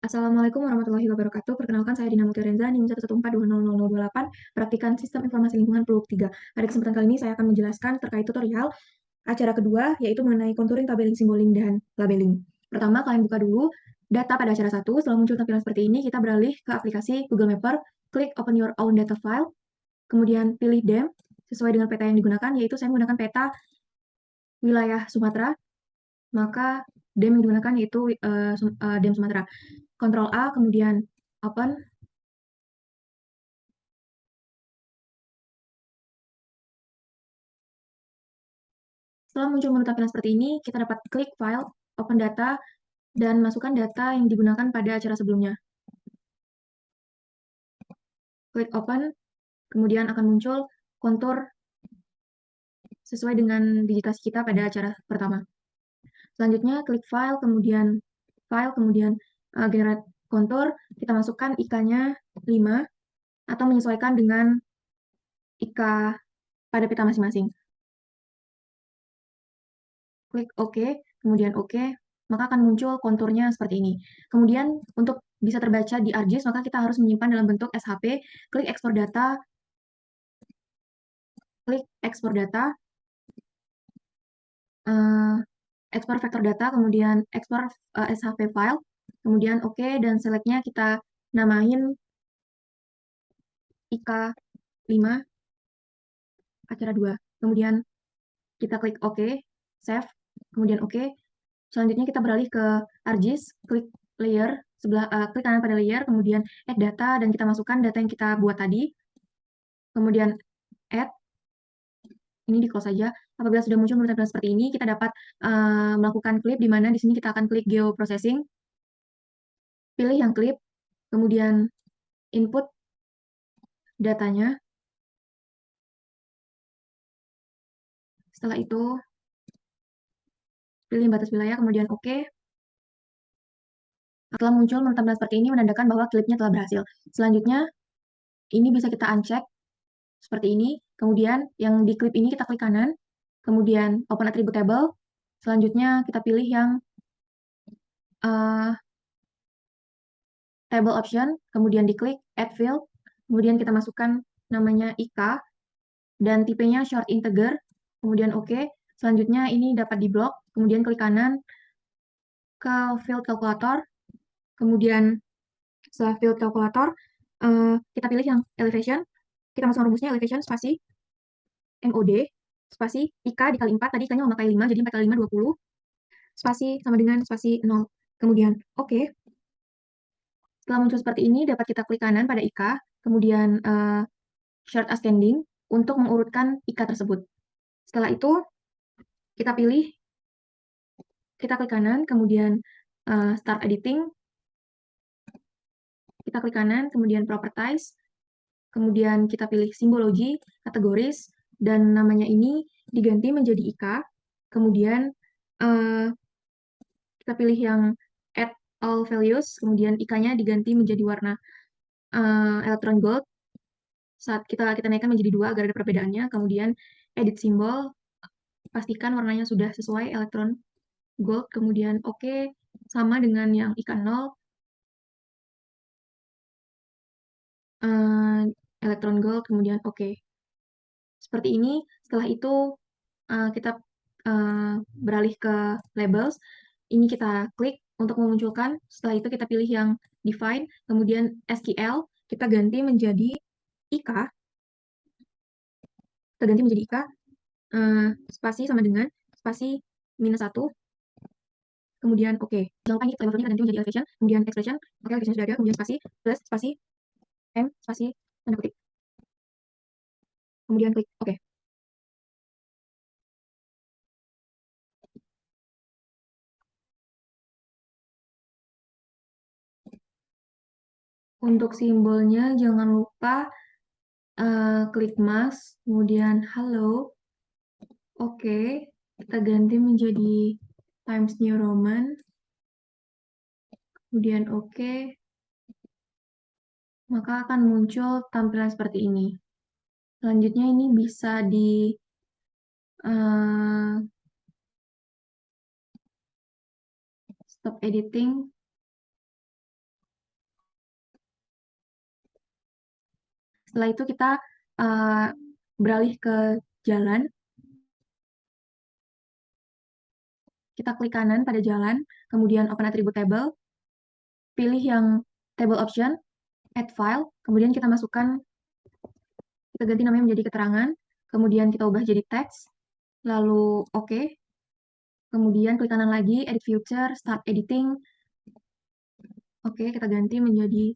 Assalamualaikum warahmatullahi wabarakatuh. Perkenalkan saya Dina Mutiarenza, NIM 114200028, praktikan Sistem Informasi Lingkungan Peluk 3. Pada kesempatan kali ini saya akan menjelaskan terkait tutorial acara kedua, yaitu mengenai contouring, tabeling, simboling, dan labeling. Pertama, kalian buka dulu data pada acara 1. Setelah muncul tampilan seperti ini, kita beralih ke aplikasi Google Mapper, klik Open Your Own Data File, kemudian pilih DEM sesuai dengan peta yang digunakan, yaitu saya menggunakan peta wilayah Sumatera, maka DEM yang digunakan yaitu DEM Sumatera. Ctrl A, kemudian open. Setelah muncul menu tampilan seperti ini, kita dapat klik file, open data, dan masukkan data yang digunakan pada acara sebelumnya. Klik open, kemudian akan muncul kontur sesuai dengan digitasi kita pada acara pertama. Selanjutnya, klik file, kemudian generate kontur, kita masukkan IK-nya 5, atau menyesuaikan dengan IK pada peta masing-masing. Klik OK, kemudian OK, maka akan muncul konturnya seperti ini. Kemudian, untuk bisa terbaca di ArcGIS, maka kita harus menyimpan dalam bentuk SHP, klik ekspor data, ekspor vektor data, kemudian ekspor SHP file, kemudian OK, dan select-nya kita namain IK 5 acara 2. Kemudian kita klik OK, save, kemudian OK. Selanjutnya kita beralih ke ArcGIS, klik layer, klik kanan pada layer, kemudian add data, dan kita masukkan data yang kita buat tadi. Kemudian add, ini di close saja. Apabila sudah muncul menu tampilan seperti ini, kita dapat melakukan klip, di mana di sini kita akan klik geoprocessing, pilih yang klip, kemudian input datanya. Setelah itu, pilih batas wilayah, kemudian OK. Setelah muncul menu tampilan seperti ini, menandakan bahwa klipnya telah berhasil. Selanjutnya, ini bisa kita uncheck seperti ini. Kemudian, yang di klip ini kita klik kanan, kemudian open attribute table. Selanjutnya, kita pilih yang table option, kemudian diklik add field, kemudian kita masukkan namanya IK, dan tipenya short integer, kemudian OK. Selanjutnya, ini dapat diblok, kemudian klik kanan ke field calculator, kemudian setelah field calculator, kita pilih yang elevation, kita masukkan rumusnya elevation spasi MOD, spasi IK dikali 4, tadi IK-nya memakai 5, jadi 4 kali 5, 20, spasi sama dengan spasi 0, kemudian OK. Setelah muncul seperti ini, dapat kita klik kanan pada IK, kemudian short ascending untuk mengurutkan IK tersebut. Setelah itu, kita klik kanan, kemudian start editing, kita klik kanan, kemudian properties, kemudian kita pilih simbologi, kategoris, dan namanya ini diganti menjadi IK, kemudian kita pilih yang add all values, kemudian IK-nya diganti menjadi warna electron gold, saat kita naikkan menjadi 2 agar ada perbedaannya, kemudian edit simbol, pastikan warnanya sudah sesuai electron gold, kemudian OK, sama dengan yang IK 0, electron gold, kemudian OK. Seperti ini. Setelah itu, kita beralih ke labels. Ini kita klik untuk memunculkan. Setelah itu kita pilih yang define, kemudian SQL, kita ganti menjadi IK. Spasi sama dengan spasi -1, kemudian OK. Jangan lupa ini labelnya kita ganti menjadi elevation, kemudian expression, oke, elevation sudah ada, kemudian spasi, plus spasi, M, spasi, tanda kutip. Kemudian klik OK. Untuk simbolnya jangan lupa klik mas, kemudian halo. Oke, kita ganti menjadi Times New Roman. Kemudian OK. Maka akan muncul tampilan seperti ini. Selanjutnya ini bisa di stop editing. Setelah itu kita beralih ke jalan. Kita klik kanan pada jalan, kemudian open attribute table, pilih yang table option, add file, kemudian kita masukkan, kita ganti namanya menjadi keterangan, kemudian kita ubah jadi teks, lalu OK, kemudian klik kanan lagi, edit future, start editing, OK, kita ganti menjadi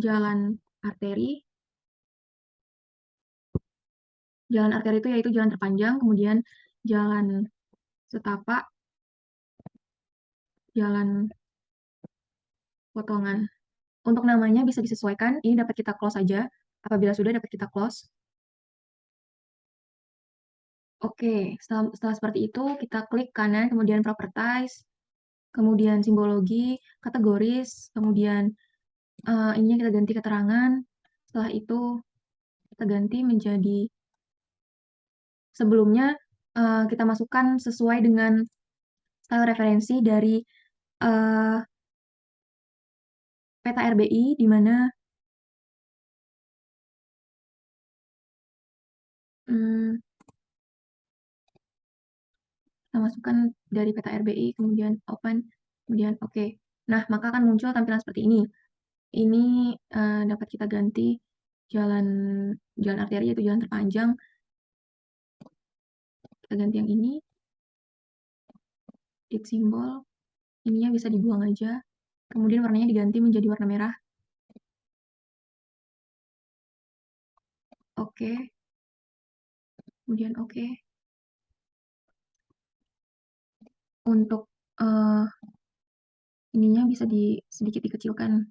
jalan arteri. Jalan arteri itu yaitu jalan terpanjang, kemudian jalan setapak, jalan potongan. Untuk namanya bisa disesuaikan, ini dapat kita close saja. Apabila sudah dapat kita close. Oke, setelah seperti itu, kita klik kanan, kemudian properties, kemudian simbologi, kategoris, kemudian ininya kita ganti keterangan. Setelah itu, kita ganti menjadi sebelumnya kita masukkan sesuai dengan style referensi dari peta RBI, di mana kita masukkan dari peta RBI, kemudian open, kemudian OK. Nah, maka akan muncul tampilan seperti ini. Ini dapat kita ganti jalan arteri, yaitu jalan terpanjang. Kita ganti yang ini. Edit simbol. Ininya bisa dibuang aja. Kemudian warnanya diganti menjadi warna merah. Oke. Kemudian oke. Untuk ininya bisa sedikit dikecilkan.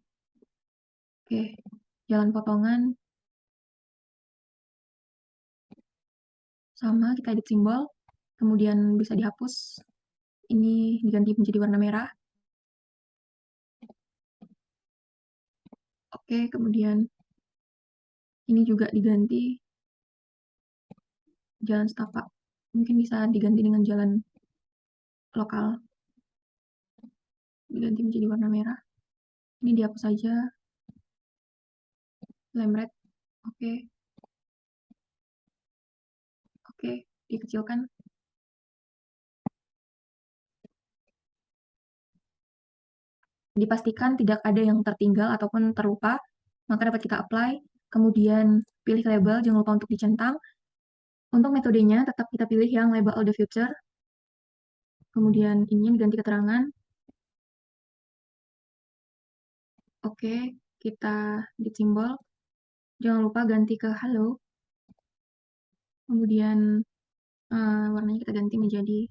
Oke. Jalan potongan. Sama, kita edit simbol. Kemudian bisa dihapus. Ini diganti menjadi warna merah. Oke, kemudian ini juga diganti jalan setapak. Mungkin bisa diganti dengan jalan lokal. Diganti menjadi warna merah. Ini dihapus saja. Lemret. Oke. Oke, dikecilkan. Dipastikan tidak ada yang tertinggal ataupun terlupa, maka dapat kita apply. Kemudian pilih label, jangan lupa untuk dicentang. Untuk metodenya, tetap kita pilih yang label all the future. Kemudian ini diganti keterangan. Oke, kita edit simbol. Jangan lupa ganti ke halo. Kemudian warnanya kita ganti menjadi,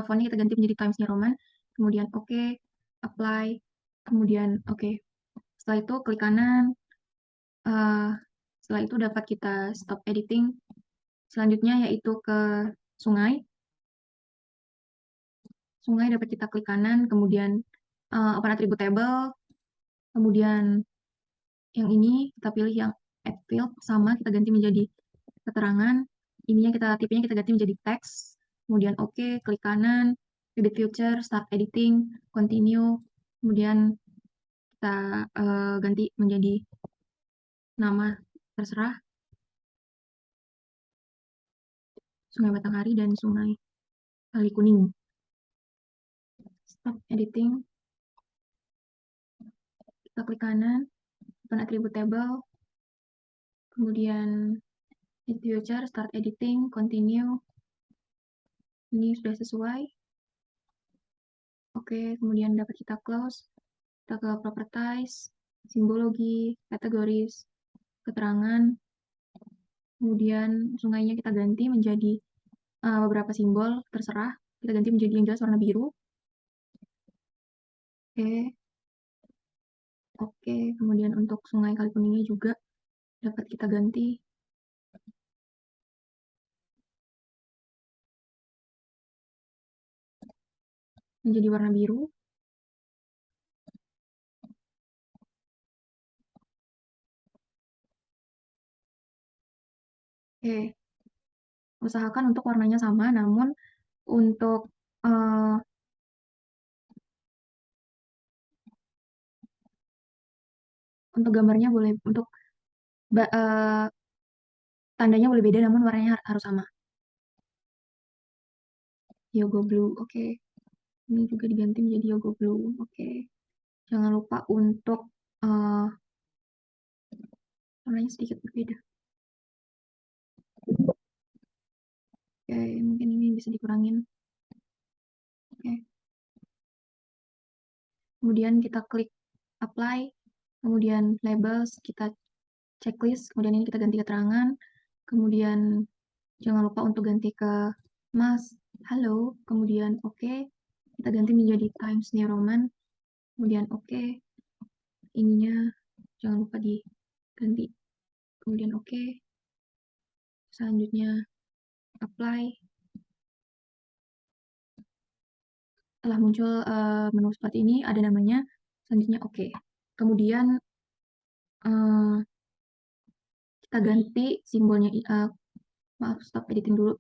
fontnya kita ganti menjadi Times New Roman. Kemudian oke, apply. Kemudian oke. Setelah itu klik kanan. Setelah itu dapat kita stop editing. Selanjutnya yaitu ke sungai. Sungai dapat kita klik kanan, kemudian open attribute table, kemudian yang ini kita pilih yang add field, sama kita ganti menjadi keterangan. Ininya tipenya kita ganti menjadi teks, kemudian oke, klik kanan, edit future, start editing, continue, kemudian kita ganti menjadi nama terserah, Sungai Batanghari dan Sungai Kali Kuning. Stop editing, kita klik kanan, open attribute table, kemudian edit future, start editing, continue. Ini sudah sesuai. Oke, kemudian dapat kita close. Kita ke properties, simbologi, kategoris, keterangan. Kemudian sungainya kita ganti menjadi beberapa simbol, terserah. Kita ganti menjadi yang jelas warna biru. Oke. Oke, kemudian untuk Sungai Kali Kuningnya juga dapat kita ganti menjadi warna biru. Oke, usahakan untuk warnanya sama, namun untuk gambarnya boleh, untuk tandanya boleh beda namun warnanya harus sama. Yogo blue, oke. Ini juga diganti menjadi yogo blue, oke. Jangan lupa untuk warnanya sedikit berbeda. Oke, mungkin ini bisa dikurangin. Oke. Kemudian kita klik apply, kemudian labels, kita checklist, kemudian ini kita ganti keterangan, kemudian jangan lupa untuk ganti ke Mas, halo, kemudian oke, kita ganti menjadi Times New Roman, kemudian oke, ininya jangan lupa diganti, kemudian oke, selanjutnya apply. Setelah muncul menu seperti ini, ada namanya, selanjutnya oke. Kemudian kita ganti simbolnya, maaf, stop editing dulu.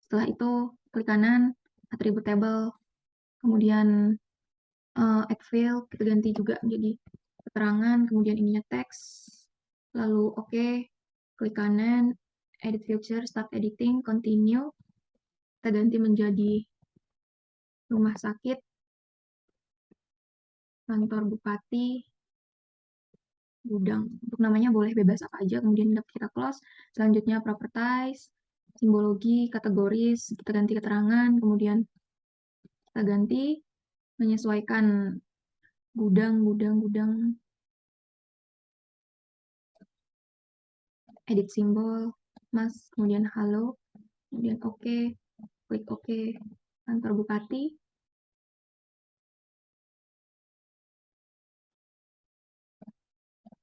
Setelah itu, klik kanan, atribut table, kemudian add field, kita ganti juga menjadi keterangan, kemudian ininya teks, lalu oke, klik kanan, edit feature, start editing, continue, kita ganti menjadi rumah sakit, kantor bupati, gudang. Untuk namanya boleh bebas apa aja, kemudian kita close. Selanjutnya properties, simbologi, kategoris, kita ganti keterangan, kemudian kita ganti menyesuaikan gudang, edit simbol, mas, kemudian halo, kemudian oke, klik oke, kantor bupati,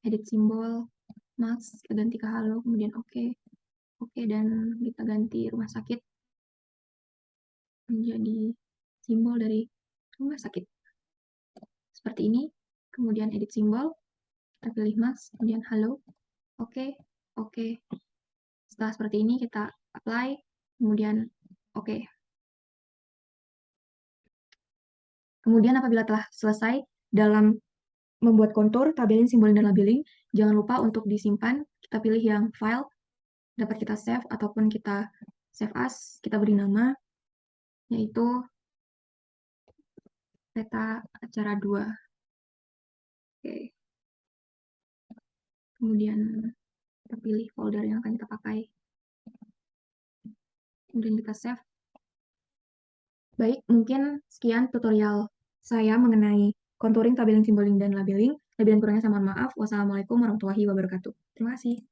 edit simbol, mas, kita ganti ke halo, kemudian oke, dan kita ganti rumah sakit menjadi simbol dari rumah sakit. Seperti ini, kemudian edit simbol, kita pilih mas, kemudian halo, oke. Setelah seperti ini kita apply, kemudian oke. Kemudian apabila telah selesai dalam membuat kontur, tabelin, simbolin, dan labeling, jangan lupa untuk disimpan. Kita pilih yang file, dapat kita save, ataupun kita save as, kita beri nama, yaitu peta acara 2. Oke. Kemudian kita pilih folder yang akan kita pakai. Kemudian kita save. Baik, mungkin sekian tutorial saya mengenai contouring, tabelling, simboling, dan labeling. Lebih dan kurangnya saya mohon maaf. Wassalamualaikum warahmatullahi wabarakatuh. Terima kasih.